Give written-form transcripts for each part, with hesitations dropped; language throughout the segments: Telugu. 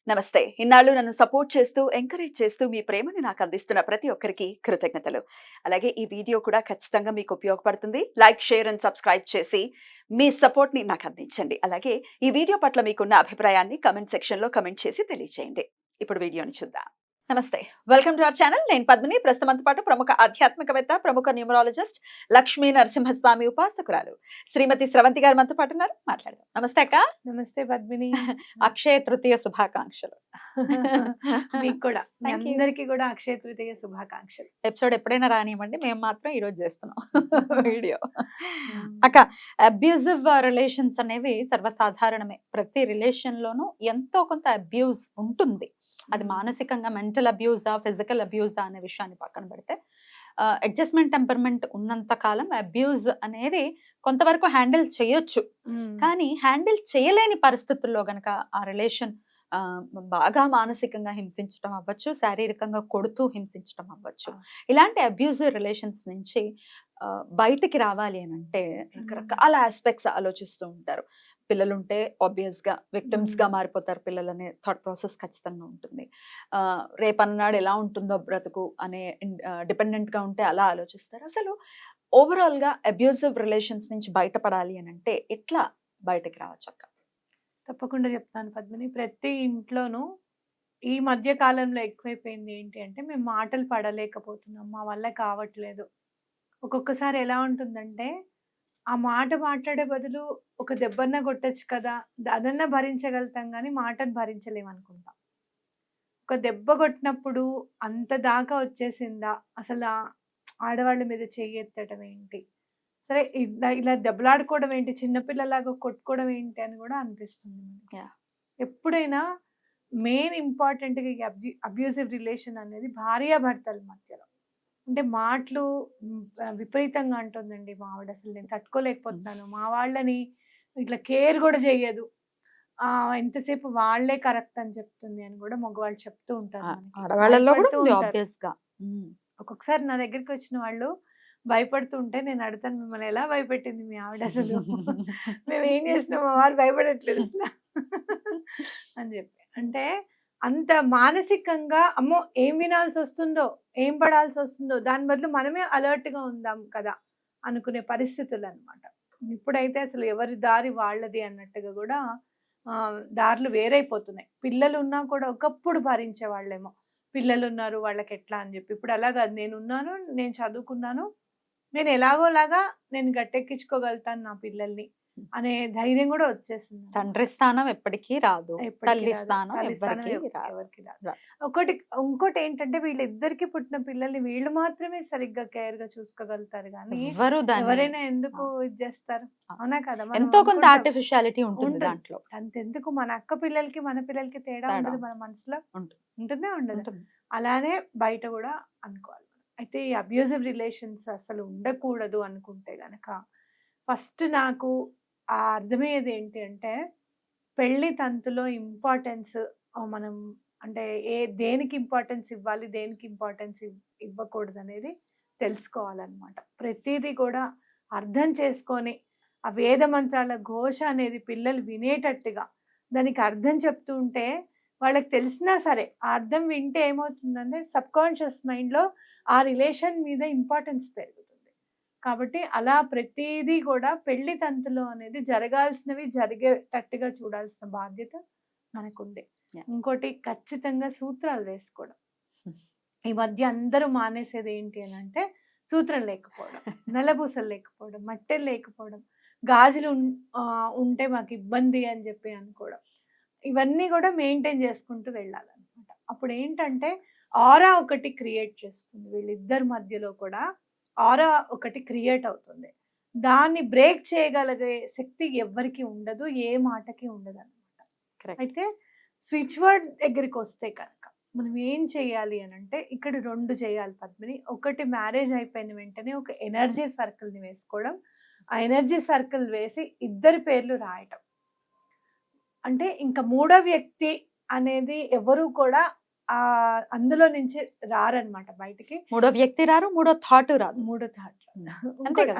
నమస్తే. ఇన్నాళ్ళు నన్ను సపోర్ట్ చేస్తూ, ఎంకరేజ్ చేస్తూ మీ ప్రేమని నాకు అందిస్తున్న ప్రతి ఒక్కరికి కృతజ్ఞతలు. అలాగే ఈ వీడియో కూడా ఖచ్చితంగా మీకు ఉపయోగపడుతుంది. లైక్, షేర్ అండ్ సబ్స్క్రైబ్ చేసి మీ సపోర్ట్‌ని నాకు అందించండి. అలాగే ఈ వీడియో పట్ల మీకున్న అభిప్రాయాన్ని కామెంట్ సెక్షన్‌లో కామెంట్ చేసి తెలియజేయండి. ఇప్పుడు వీడియోని చూద్దాం. నమస్తే. Welcome to our channel. నేను పద్మిని. ప్రస్తుతం మనతో పాటు ప్రముఖ ఆధ్యాత్మికవేత్త, ప్రముఖ న్యూమరాలజిస్ట్, లక్ష్మీ నరసింహస్వామి ఉపాసకురాలు శ్రీమతి స్రవంతి గారు మనతో పాటు ఉన్నారు. మాట్లాడదాం. నమస్తే అక్క. నమస్తే పద్మిని. అక్షయ తృతీయ శుభాకాంక్షలు. మీకు కూడా Thank you. అందరికీ కూడా అక్షయ తృతీయ శుభాకాంక్షలు. ఎపిసోడ్ ఎప్పుడైనా రానివ్వండి, మేము మాత్రం ఈ రోజు చేస్తున్నాం వీడియో. అక్క, అబ్యూజివ్ రిలేషన్స్ అనేవి సర్వసాధారణమే. ప్రతి రిలేషన్ లోనూ ఎంతో కొంత అబ్యూజ్ ఉంటుంది. అది మానసికంగా మెంటల్ అబ్యూజా, ఫిజికల్ అబ్యూజా అనే విషయాన్ని పక్కన పెడితే, అడ్జస్ట్మెంట్ టెంపర్మెంట్ ఉన్నంత కాలం అబ్యూజ్ అనేది కొంతవరకు హ్యాండిల్ చేయొచ్చు. కానీ హ్యాండిల్ చేయలేని పరిస్థితుల్లో గనక ఆ రిలేషన్ బాగా మానసికంగా హింసించడం అవ్వచ్చు, శారీరకంగా కొడుతూ హింసించడం అవ్వచ్చు. ఇలాంటి అబ్యూజివ్ రిలేషన్స్ నుంచి బయటికి రావాలి అని అంటే రకరకాల ఆస్పెక్ట్స్ ఆలోచిస్తూ ఉంటారు. పిల్లలుంటే ఆబ్వియస్ గా విక్టిమ్స్ గా మారిపోతారు పిల్లలనే థాట్ ప్రాసెస్ ఖచ్చితంగా ఉంటుంది. రేపన్నాడు ఎలా ఉంటుందో బ్రతుకు అనే డిపెండెంట్ గా ఉంటే అలా ఆలోచిస్తారు. అసలు ఓవరాల్ గా అబ్యూజివ్ రిలేషన్స్ నుంచి బయటపడాలి అని అంటే ఎట్లా బయటకి రావచ్చు అక్క? తప్పకుండా చెప్తాను పద్మిని. ప్రతి ఇంట్లోనూ ఈ మధ్య కాలంలో ఎక్కువైపోయింది ఏంటి అంటే, మేము మాటలు పడలేకపోతున్నాం, మా వల్ల కావట్లేదు. ఒక్కొక్కసారి ఎలా ఉంటుందంటే, ఆ మాట మాట్లాడే బదులు ఒక దెబ్బన్న కొట్టొచ్చు కదా, అదన్నా భరించగలుగుతాం కానీ మాటను భరించలేం అనుకుంటాం. ఒక దెబ్బ కొట్టినప్పుడు అంత దాకా వచ్చేసిందా, అసలు ఆడవాళ్ళ మీద చెయ్యెత్తడం ఏంటి, సరే ఇలా దెబ్బలాడుకోవడం ఏంటి, చిన్నపిల్లలాగా కొట్టుకోవడం ఏంటి అని కూడా అనిపిస్తుంది మనకి. ఎప్పుడైనా మెయిన్ ఇంపార్టెంట్గా ఈ అబ్యూజివ్ రిలేషన్ అనేది భార్యాభర్తల మధ్యలో. అంటే మాటలు విపరీతంగా అంటుందండి మా ఆవిడ, అసలు నేను తట్టుకోలేకపోతున్నాను, మా వాళ్ళని ఇట్లా కేర్ కూడా చెయ్యదు, ఎంతసేపు వాళ్ళే కరెక్ట్ అని చెప్తుంది అని కూడా మగవాళ్ళు చెప్తూ ఉంటారు. భయపడుతూ ఉంటారు. ఒక్కొక్కసారి నా దగ్గరికి వచ్చిన వాళ్ళు భయపడుతూ ఉంటే నేను అడుగుతాను, మిమ్మల్ని ఎలా భయపెట్టింది మీ ఆవిడ, అసలు మేము ఏం చేస్తున్నాం, మా వారు భయపడట్లేదు అసలు అని చెప్పి. అంటే అంత మానసికంగా అమ్మో ఏం వినాల్సి వస్తుందో, ఏం పడాల్సి వస్తుందో, దాని బదులు మనమే అలర్ట్ గా ఉందాం కదా అనుకునే పరిస్థితులు అన్నమాట. ఇప్పుడైతే అసలు ఎవరి దారి వాళ్ళది అన్నట్టుగా కూడా దారులు వేరైపోతున్నాయి. పిల్లలు ఉన్నా కూడా ఒకప్పుడు భరించే వాళ్ళేమో, పిల్లలు ఉన్నారు వాళ్ళకి ఎట్లా అని చెప్పి. ఇప్పుడు అలా కాదు, నేనున్నాను, నేను చదువుకున్నాను, నేను ఎలాగోలాగా నేను గట్టెక్కించుకోగలుగుతాను నా పిల్లల్ని అనే ధైర్యం కూడా వచ్చేసింది. తండ్రి స్థానం ఎప్పటికీ రాదు, తల్లి స్థానం ఎవరికి రాదు. ఇంకోటి ఏంటంటే, వీళ్ళిద్దరికి పుట్టిన పిల్లల్ని వీళ్ళు మాత్రమే సరిగ్గా కేర్ గా చూసుకోగలుగుతారు కానీ ఎవరైనా ఎందుకు ఇది చేస్తారు, అవునా కదా? ఎంతో కొంత ఆర్టిఫిషియాలిటీ ఉంటుంది దాంట్లో. అంతెందుకు మన అక్క పిల్లలకి మన పిల్లలకి తేడా ఉండదు మన మనసులో, ఉంటుందే ఉండదు. అలానే బయట కూడా అనుకోవాలి. అయితే ఈ అబ్యూజివ్ రిలేషన్స్ అసలు ఉండకూడదు అనుకుంటే గనక ఫస్ట్ నాకు అర్థమయ్యేది ఏంటి అంటే, పెళ్లి తంతులో ఇంపార్టెన్స్ మనం అంటే దేనికి ఇంపార్టెన్స్ ఇవ్వాలి, దేనికి ఇంపార్టెన్స్ ఇవ్వకూడదు అనేది తెలుసుకోవాలన్నమాట. ప్రతిదీ కూడా అర్థం చేసుకొని ఆ వేద మంత్రాల ఘోష అనేది పిల్లలు వినేటట్టుగా దానికి అర్థం చెప్తూ ఉంటే వాళ్ళకి తెలిసినా సరే ఆ అర్థం వింటే ఏమవుతుందంటే సబ్కాన్షియస్ మైండ్లో ఆ రిలేషన్ మీద ఇంపార్టెన్స్ పెరుగుతుంది. కాబట్టి అలా ప్రతిదీ కూడా పెళ్లి తంతులో అనేది జరగాల్సినవి జరిగేటట్టుగా చూడాల్సిన బాధ్యత మనకుంది. ఇంకోటి ఖచ్చితంగా సూత్రాలు వేసుకోవడం. ఈ మధ్య అందరూ మానేసేది ఏంటి అని అంటే, సూత్రం లేకపోవడం, నల్లబూసలు లేకపోవడం, మట్టెలు లేకపోవడం, గాజులు ఉంటే మాకు ఇబ్బంది అని చెప్పి అనుకోవడం, ఇవన్నీ కూడా మెయింటైన్ చేసుకుంటూ వెళ్ళాలన్నమాట. అప్పుడు ఏంటంటే ఆరా ఒకటి క్రియేట్ చేస్తుంది, వీళ్ళిద్దరి మధ్యలో కూడా ఆరా ఒకటి క్రియేట్ అవుతుంది. దాన్ని బ్రేక్ చేయగలిగే శక్తి ఎవ్వరికి ఉండదు, ఏ మాటకి ఉండదు అనమాట. అయితే స్విచ్ వర్డ్ దగ్గరికి వస్తే కనుక మనం ఏం చేయాలి అని అంటే, ఇక్కడ 2 చేయాలి పద్మిని. ఒకటి, మ్యారేజ్ అయిపోయిన వెంటనే ఒక ఎనర్జీ సర్కిల్ని వేసుకోవడం, ఆ ఎనర్జీ సర్కిల్ వేసి ఇద్దరి పేర్లు రాయటం. అంటే ఇంకా మూడో వ్యక్తి అనేది ఎవరు కూడా అందులో నుంచి రారనమాట బయటికి. మూడో వ్యక్తి రారు, మూడో థాట్ రాదు.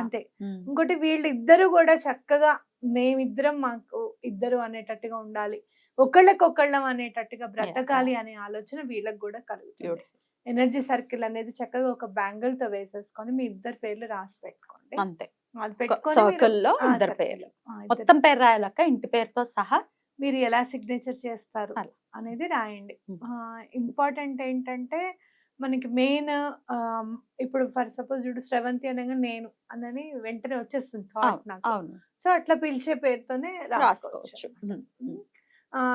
అంతే. ఇంకోటి, వీళ్ళిద్దరూ కూడా చక్కగా మేమిద్దరం మాకు ఇద్దరు అనేటట్టుగా ఉండాలి, ఒకళ్ళకొకళ్ళం అనేటట్టుగా బ్రతకాలి అనే ఆలోచన వీళ్ళకి కూడా కలుగుతుంది. ఎనర్జీ సర్కిల్ అనేది చక్కగా ఒక బ్యాంగిల్ తో వేసేసుకొని మీ ఇద్దరు పేర్లు రాసి పెట్టుకోండి. అంతే, అది పెట్టుకొని సర్కిల్ లో ఇద్దరు పేర్లు, మొత్తం పేరు రాయాలక్క ఇంటి పేరుతో సహా. మీరు ఎలా సిగ్నేచర్ చేస్తారు అలా. అనేది రాయండి. ఉమ్. ఇంపార్టెంట్ ఏంటంటే మనకి మెయిన్ ఇప్పుడు ఫర్ సపోజ్ చూడు శ్రవంతి అనగా నేను అని వెంటనే వచ్చేస్తుంది థాట్ నాకు. అవును, సో అట్లా పిలిచే పేరుతోనే రాసుకోవచ్చు. రాసుకోవచ్చు.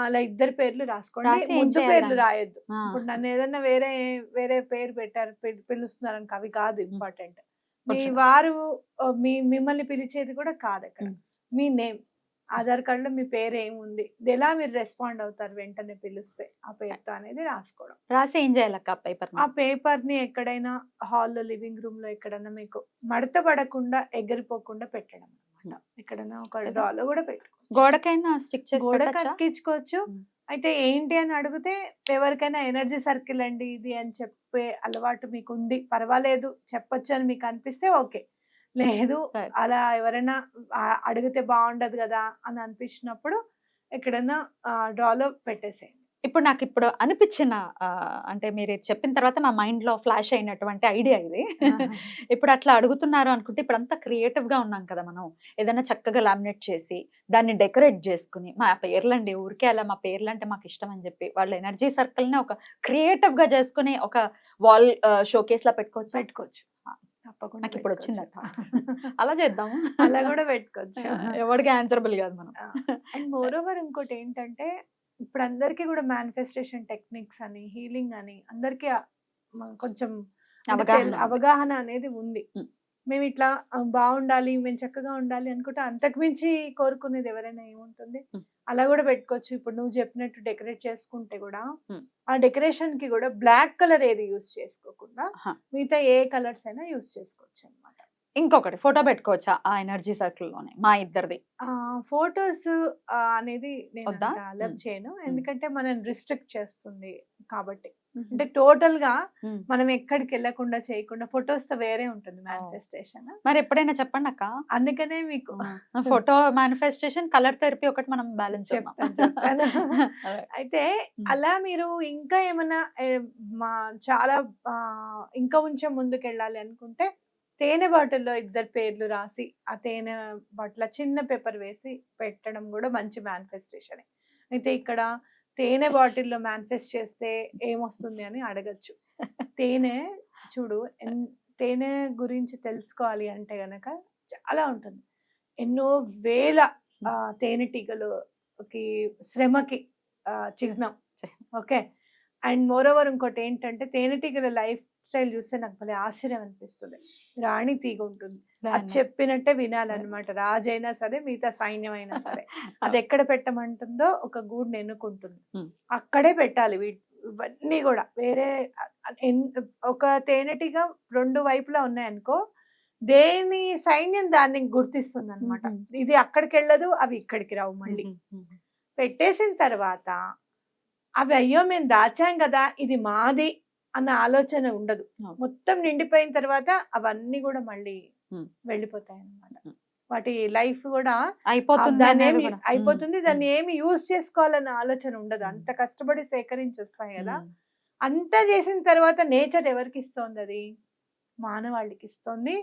అలా ఇద్దరు పేర్లు రాసుకోండి, రాసి ఏం ముద్దు చేయాలి పేర్లు దాన్ని? రాయొద్దు. ఆ. ఇప్పుడు నన్ను ఏదన్నా వేరే వేరే పేరు పెట్టారు, పిలుస్తున్నారు అనుకో, అవి కాదు ఇంపార్టెంట్. మీ కొంచెం. వారు మిమ్మల్ని పిలిచేది కూడా కాదు అక్కడ. ఉమ్. మీ నేమ్, ఆధార్ కార్డ్ లో మీ పేరు ఏముంది, ఇది ఎలా మీరు రెస్పాండ్ అవుతారు వెంటనే పిలిస్తే ఆ పేరుతో అనేది రాసుకోవడం. రాసి ఏం చేయాలక్క పేపర్? ఆ పేపర్ ని ఎక్కడైనా హాల్లో, లివింగ్ రూమ్ లో ఎక్కడైనా మీకు మడత పడకుండా ఎగిరిపోకుండా పెట్టడం అనమాట. ఎక్కడైనా ఒక డ్రాలో కూడా పెట్టుకోవచ్చు, గోడకైనా స్టిక్ చేసి గోడ పెట్టచ్చా? కక్కించుకోవచ్చు. అయితే ఏంటి అని అడిగితే ఎవరికైనా ఎనర్జీ సర్కిల్ అండి ఇది అని చెప్పే అలవాటు మీకు ఉంది, పర్వాలేదు చెప్పొచ్చు అని మీకు అనిపిస్తే ఓకే. లేదు Right. అలా ఎవరైనా అడిగితే బాగుండదు కదా అని అనిపించినప్పుడు ఎక్కడైనా డ్రాలో పెట్టేసేయండి. ఇప్పుడు నాకు ఇప్పుడు అనిపించిన అంటే మీరు ఇది చెప్పిన తర్వాత నా మైండ్ లో ఫ్లాష్ అయినటువంటి ఐడియా ఇది. ఇప్పుడు అట్లా అడుగుతున్నారు అనుకుంటే ఇప్పుడు అంతా క్రియేటివ్ గా ఉన్నాం కదా మనం. ఏదైనా చక్కగా లామినేట్ చేసి దాన్ని డెకరేట్ చేసుకుని మా పేర్లండి ఊరికే అలా మా పేర్లు అంటే మాకు ఇష్టం అని చెప్పి వాళ్ళ ఎనర్జీ సర్కిల్ ని ఒక క్రియేటివ్ గా చేసుకుని ఒక వాల్ షోకేస్ లా పెట్టుకోవచ్చు. తప్పకుండా నాకు ఇప్పుడు వచ్చింది పెట్టుకోవచ్చు. అలా చేద్దాము. అలా కూడా పెట్టుకోవచ్చు. ఎవరికి ఆన్సరబుల్ కాదు మనం. అండ్ మోర్ ఓవర్ ఇంకోటి ఏంటంటే ఇప్పుడు అందరికీ కూడా మేనిఫెస్టేషన్ టెక్నిక్స్ అని, హీలింగ్ అని అందరికీ కొంచెం అవగాహన అనేది ఉంది. మేము ఇట్లా బాగుండాలి, మేము చక్కగా ఉండాలి అనుకుంటే అంతకు మించి కోరుకునేది ఎవరైనా ఏముంటుంది. అలా కూడా పెట్టుకోవచ్చు. ఇప్పుడు నువ్వు చెప్పినట్టు డెకరేట్ చేసుకుంటే కూడా ఆ డెకరేషన్ కి కూడా బ్లాక్ కలర్ ఏది యూస్ చేసుకోకుండా మిగతా ఏ కలర్స్ అయినా యూస్ చేసుకోవచ్చు అనమాట. ఇంకొకటి ఫోటో పెట్టుకోవచ్చా ఆ ఎనర్జీ సర్కిల్ లోనే మా ఇద్దరిది? ఫోటోస్ అనేది నేను వద్దా? అలర్ట్ చేయను, ఎందుకంటే మనం రిస్ట్రిక్ట్ చేస్తుంది కాబట్టి. అంటే టోటల్ గా మనం ఎక్కడికి వెళ్ళకుండా చేయకుండా ఫొటోస్ తో వేరే ఉంటుంది మేనిఫెస్టేషన్. మరి ఎప్పుడైనా చెప్పండి అక్క. అందుకనే మీకు ఫోటో మేనిఫెస్టేషన్, కలర్ థెరపీ ఒకటి మనం బ్యాలెన్స్ చెప్తాను. అయితే అలా మీరు ఇంకా ఏమైనా చాలా ఇంకా కొంచెం ముందుకు వెళ్ళాలి అనుకుంటే తేనె బాటిల్లో ఇద్దరు పేర్లు రాసి ఆ తేనె బాటిల్ చిన్న పేపర్ వేసి పెట్టడం కూడా మంచి మేనిఫెస్టేషన్. అయితే ఇక్కడ తేనె బాటిల్లో మేనిఫెస్ట్ చేస్తే ఏమొస్తుంది అని అడగచ్చు. తేనె చూడు, తేనె గురించి తెలుసుకోవాలి అంటే గనక చాలా ఉంటుంది. ఎన్నో వేల తేనెటీగలకి శ్రమకి చిహ్నం. ఓకే. అండ్ మోర్ ఓవర్ ఇంకోటి ఏంటంటే తేనెటీగల లైఫ్ స్టైల్ చూస్తే నాకు భలే ఆశ్చర్యం అనిపిస్తుంది. రాణి తీగ ఉంటుంది, అది చెప్పినట్టే వినాలన్నమాట. రాజైనా సరే మిగతా సైన్యం అయినా సరే అది ఎక్కడ పెట్టమంటుందో ఒక గూడుని ఎన్నుకుంటుంది, అక్కడే పెట్టాలి. ఇవన్నీ కూడా వేరే ఒక తేనెటీగ రెండు వైపులా ఉన్నాయనుకో, దేని సైన్యం దాన్ని గుర్తిస్తుంది అనమాట. ఇది అక్కడికి వెళ్ళదు, అవి ఇక్కడికి రావు. మళ్ళీ పెట్టేసిన తర్వాత అవి అయ్యో మేము దాచాం కదా ఇది మాది అన్న ఆలోచన ఉండదు. మొత్తం నిండిపోయిన తర్వాత అవన్నీ కూడా మళ్ళీ వెళ్ళిపోతాయి అన్నమాట. వాటి లైఫ్ కూడా అయిపోతుంది. దాన్ని ఏమి యూజ్ చేసుకోవాలన్న ఆలోచన ఉండదు. అంత కష్టపడి సేకరించి వస్తాయి కదా. అంతా చేసిన తర్వాత నేచర్ ఎవరికి ఇస్తోంది? అది మానవాళికి ఇస్తోంది.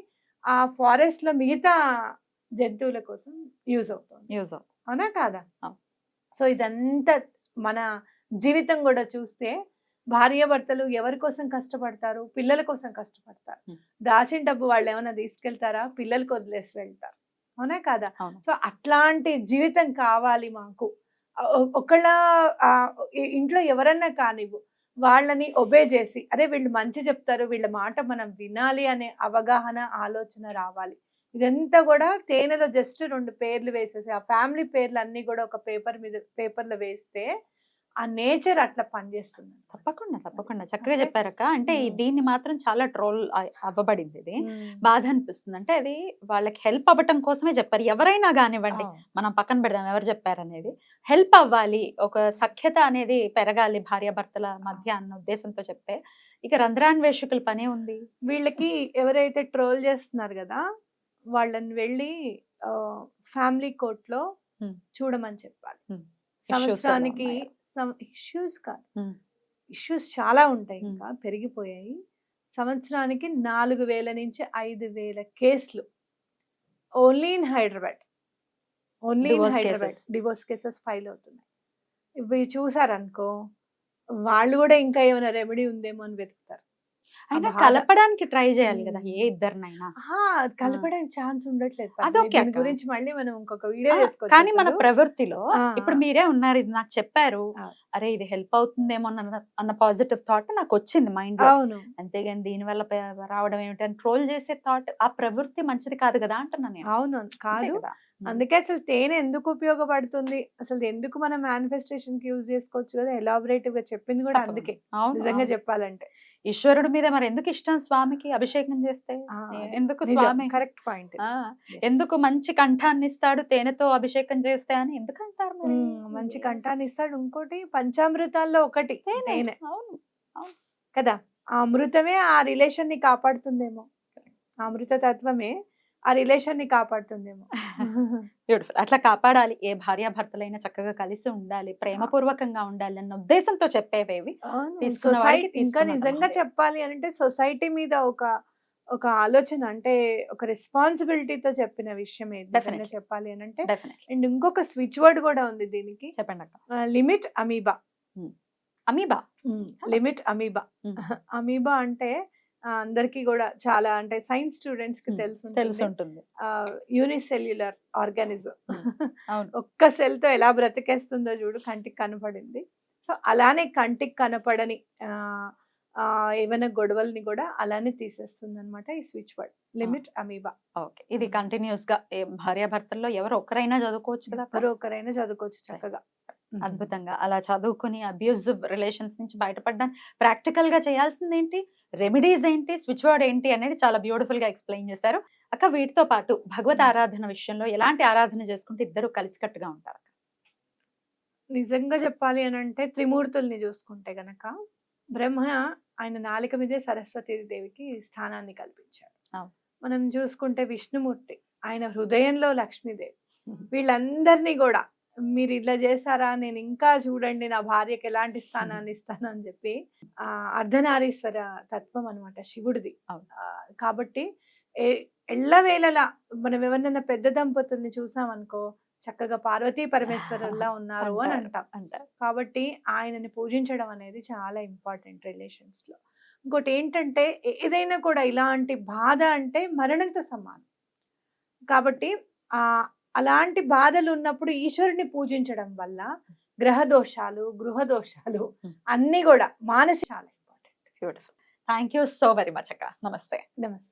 ఆ ఫారెస్ట్ లో మిగతా జంతువుల కోసం యూజ్ అవుతుంది. అవునా కాదా? సో ఇదంతా మన జీవితం కూడా చూస్తే భార్యాభర్తలు ఎవరి కోసం కష్టపడతారు? పిల్లల కోసం కష్టపడతారు. దాచిన డబ్బు వాళ్ళు ఏమైనా తీసుకెళ్తారా? పిల్లలకు వదిలేసి వెళ్తారు. అవునా కాదా? సో అట్లాంటి జీవితం కావాలి మాకు. ఒకళ్ళ ఇంట్లో ఎవరన్నా కానివ్వు, వాళ్ళని ఒబే చేసి అరే వీళ్ళు మంచి చెప్తారు, వీళ్ళ మాట మనం వినాలి అనే అవగాహన, ఆలోచన రావాలి. ఇదంతా కూడా తేనెలో జస్ట్ 2 పేర్లు వేసేసి ఆ ఫ్యామిలీ పేర్లు అన్ని కూడా ఒక పేపర్లో వేస్తే ఆ నేచర్ అట్లా పనిచేస్తుంది. తప్పకుండా చక్కగా చెప్పారక్క. అంటే దీన్ని మాత్రం చాలా ట్రోల్ అవ్వబడింది. ఇది బాధ అనిపిస్తుంది. అంటే అది వాళ్ళకి హెల్ప్ అవ్వటం కోసమే చెప్పారు. ఎవరైనా కానివ్వండి, మనం పక్కన పెడదాం ఎవరు చెప్పారు అనేది. హెల్ప్ అవ్వాలి, ఒక సఖ్యత అనేది పెరగాలి భార్యాభర్తల మధ్య అన్న ఉద్దేశంతో చెప్తే, ఇక రంధ్రాన్వేషకుల పనే ఉంది. వీళ్ళకి ఎవరైతే ట్రోల్ చేస్తున్నారు కదా, వాళ్ళని వెళ్ళి ఫ్యామిలీ కోర్టులో చూడమని చెప్పాలి. Issues ఎలా సంవత్సరానికి ఉన్నాయో. ఇష్యూస్ కాదు, Hmm. ఇష్యూస్ చాలా ఉంటాయి, ఇంకా పెరిగిపోయాయి. సంవత్సరానికి 4,000 నుంచి 5,000 కేసులు only in Hyderabad, only in Divorce Hyderabad cases. Divorce cases file అవుతున్నాయి. ఇవి చూసారనుకో, వాళ్ళు కూడా ఇంకా ఏమైనా రెమెడీ ఉందేమో అని వెతుకుతారు. అయినా బాధ. కలపడానికి ట్రై చేయాలి కదా ఏ ఇద్దరినైనా. కలపడానికి ఛాన్స్ ఉండట్లేదు. అదొకే దీని అక్క. గురించి మళ్ళీ మనం ఇంకొక వీడియో ఆ, చేసుకోవచ్చు. కానీ మన అసలు. ప్రవృత్తిలో ఆ, ఇప్పుడు మీరే ఉన్నారు, ఇది నాకు చెప్పారు, ఆ. అరే ఇది హెల్ప్ అవుతుందేమో అన్న పాజిటివ్ థాట్ నాకు వచ్చింది మైండ్ లో. అవును, అంతేగాని దీని వల్ల రావడం ఏమిటని ట్రోల్ చేసే థాట్, ఆ ప్రవృత్తి మంచిది కాదు కదా అంటున్నాను నేను. అవును అంతే కాదు. కదా. అందుకే అసలు తేనె ఎందుకు ఉపయోగపడుతుంది, అసలు ఎందుకు మనం మేనిఫెస్టేషన్ కి యూజ్ చేసుకోవచ్చు కదా, ఎలాబరేటివ్ గా చెప్పింది కూడా తప్పకుండా. అందుకే, అవును, నిజంగా అవును. చెప్పాలంటే. ఈశ్వరుడి మీద మరి ఎందుకు ఇష్టం స్వామికి అభిషేకం చేస్తే? ఎందుకు స్వామి కరెక్ట్ పాయింట్. ఆ, ఎందుకు మంచి కంఠాన్ని ఇస్తాడు తేనెతో అభిషేకం చేస్తే అని ఎందుకు అంటారు మరి? మంచి కంఠాన్ని ఇస్తాడు. ఇంకోటి పంచామృతాల్లో ఒకటి తేనె. తేనె అవును. కదా, ఆ అమృతమే ఆ రిలేషన్ ని కాపాడుతుందేమో, ఆ అమృత తత్వమే ఆ రిలేషన్ ని కాపాడుతుందేమో. బ్యూటిఫుల్. అట్లా కాపాడాలి. ఏ భార్యాభర్తలైనా చక్కగా కలిసి ఉండాలి, ప్రేమపూర్వకంగా ఉండాలి అన్న ఉద్దేశంతో చెప్పేవేవి తీసుకున్న వాడికి సొసైటీ ఇంకా తీసుకున్నంత నిజంగా మందే. చెప్పాలి అంటే సొసైటీ మీద ఒక ఒక ఆలోచన, అంటే ఒక రెస్పాన్సిబిలిటీతో చెప్పిన విషయం ఏది నిజంగా Definitely. చెప్పాలి అని అంటే. Definitely. అండ్ ఇంకొక స్విచ్ వర్డ్ కూడా ఉంది దీనికి, చెప్పండి అక్క. Limit amoeba. Amoeba. Limit amoeba. Amoeba అంటే అందరికీ కూడా చాలా, అంటే సైన్స్ స్టూడెంట్స్ కి తెలిసి తెలుసు, ఉంటుంది. Unicellular organism. అవును. ఒక్క సెల్ తో ఎలా బ్రతికేస్తుందో చూడు, కంటికి కనపడింది. సో అలానే కంటికి కనపడని ఏమైనా గొడవల్ని కూడా అలానే తీసేస్తుంది అనమాట ఈ switch word, limit amoeba. Okay, ఇది కంటిన్యూస్ గా భార్యాభర్తల్లో ఎవరు ఒకరైనా చదువుకోవచ్చు కదా అక్క? ఎవరో ఒకరైనా చదువుకోవచ్చు చక్కగా. అద్భుతంగా అలా చదువుకుని అబ్యూజివ్ రిలేషన్స్ నుంచి బయటపడడానికి ప్రాక్టికల్ గా చేయాల్సింది ఏంటి, రెమెడీస్ ఏంటి, స్విచ్ వర్డ్ ఏంటి అనేది చాలా బ్యూటిఫుల్ గా ఎక్స్ప్లెయిన్ చేశారు అక్క. వీటితో పాటు భగవత్ ఆరాధన విషయంలో ఎలాంటి ఆరాధన చేసుకుంటే ఇద్దరు కలిసికట్టుగా ఉంటారు? నిజంగా చెప్పాలి అని అంటే త్రిమూర్తుల్ని చూసుకుంటే గనక, బ్రహ్మ ఆయన నాలిక మీదే సరస్వతి దేవికి స్థానాన్ని కల్పించాడు. అవును. మనం చూసుకుంటే విష్ణుమూర్తి ఆయన హృదయంలో లక్ష్మీదేవి. వీళ్ళందరినీ కూడా మీరు ఇట్లా చేశారా, నేను ఇంకా చూడండి నా భార్యకి ఎలాంటి స్థానాన్ని ఇస్తాను అని చెప్పి అర్ధనారీశ్వర తత్వం అనమాట శివుడిది. కాబట్టి ఎల్లవేళలా మనం ఎవరినైనా పెద్ద దంపతుల్ని చూసామనుకో, చక్కగా పార్వతీ పరమేశ్వరుల్లా ఉన్నారు అని అంటాం. కాబట్టి ఆయనని పూజించడం అనేది చాలా ఇంపార్టెంట్ రిలేషన్స్ లో. ఇంకోటి ఏంటంటే, ఏదైనా కూడా ఇలాంటి బాధ అంటే మరణంతో సమానం. కాబట్టి అలాంటి బాధలు ఉన్నప్పుడు ఈశ్వరుని పూజించడం వల్ల గ్రహ దోషాలు, గృహ దోషాలు అన్ని కూడా మానసిక చాలా important. Beautiful. Thank you so very much అక్క. నమస్తే. నమస్తే.